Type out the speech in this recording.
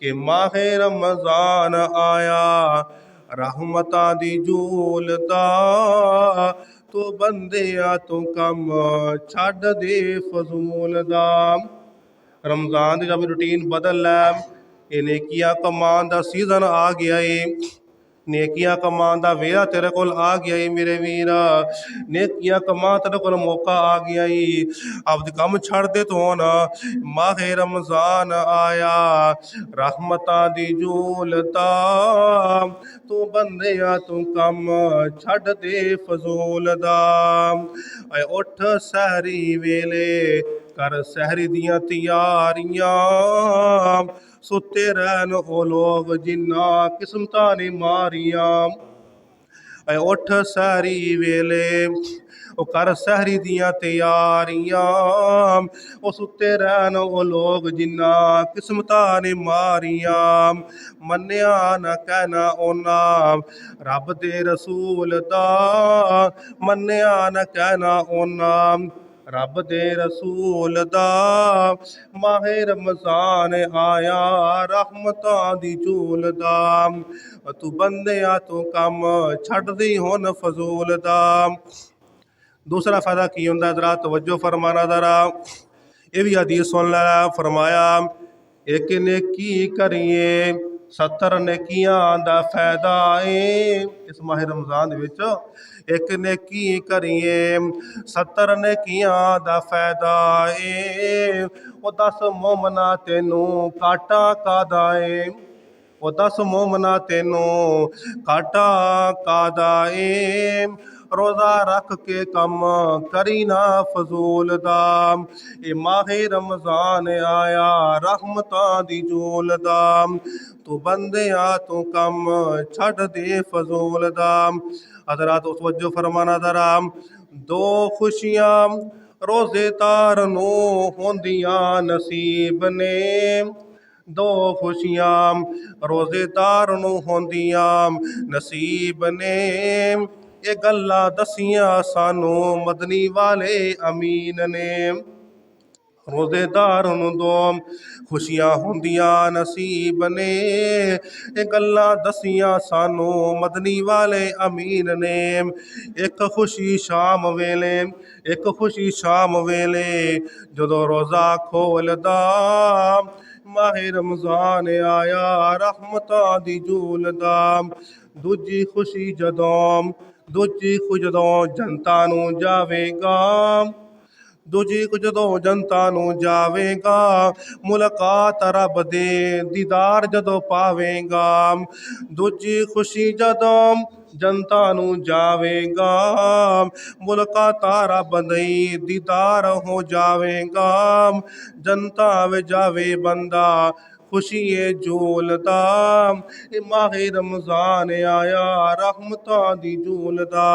कि माहे रमज़ान आया रहमतां दी झूल दा तू बंदिया तू कम छड्ड दे फजूल दा। रमज़ान दी जब रूटीन बदल लै, ये नेकियां कमान दा सीजन आ गया है। नेकियां कमान दा वेला तेरे कोल आ गया है मेरे वीरा। नेकियां कमान तेरे कोल मौका आ गया है। अब कम छड़ दे तो ना, माहे रमज़ान आया रहमतां दी झूल दा तू बंदिया तू कम छड़ दे फजूल दा। ऐ उठ सहरी वेले कर सहरी दियां तैयारियां सुते रहन ओ लोग जिन्ना किस्मतां ने मारियां। ऐ उठ सहरी वेले ओ कर सहरी दियां तैयारियां ओ सुते रहन ओ लोग जिन्ना किस्मतां ने मारियां। मन्नेआ ना कहना ओना रब दे रसूल दा, मन्नेआ ना कहना ओना रब दे रसूल दा। माहे रमज़ान आया रहमतां दी झूल दा तू बंदिया तू कम छड्ड दी हुन फजूल दा। दूसरा फ़ायदा की होंदा ज़रा तवज्जो फरमाना ज़रा, ये भी हदीस सुन लै। फरमाया एक नेकी करिए 70 नेकियां दा फायदा है। इस माह रमज़ान दे विच एक नेकी करिए 70 नेकियां दा फायदा है। ओ 10 मोमना तेनू काटा कादा है, ओ 10 मोमना तेनू काटा कादा है। रोज़ा रख के कम करी ना फजूल दा, ए माहे रमज़ान आया रहमतां दी झूल दा तू बंदिया तू कम छड्ड दे फजूल दा। हज़रात तवज्जो फरमाना ज़रा, दो खुशियां रोज़ेदार नू होंदियां नसीब ने, दो खुशियां रोज़ेदार नू होंदियां नसीब ने। ये गल्लां दसियां सानू मदनी वाले अमीन ने। रोज़ेदार नू दो खुशियां होंदियां नसीब ने, ये गल्लां दसियां सानू मदनी वाले अमीन ने। एक खुशी शाम वेले, एक खुशी शाम वेले जदों रोज़ा खोलदा माहे रमज़ान आया रहमतां दी झूल दा। दूजी खुशी जदों जनता नू जावेगा, दूजी जदों जनता नू जावेगा मुलाकात रब दे दीदार जदों पावेगा। दूजी खुशी जदों जनता नू जावेगा मुलाकात रब दे दीदार हो जावेगा। जनता वे जावे बंदा खुशी झूलदा, ए माहे रमज़ान आया रहमतां दी झूल दा।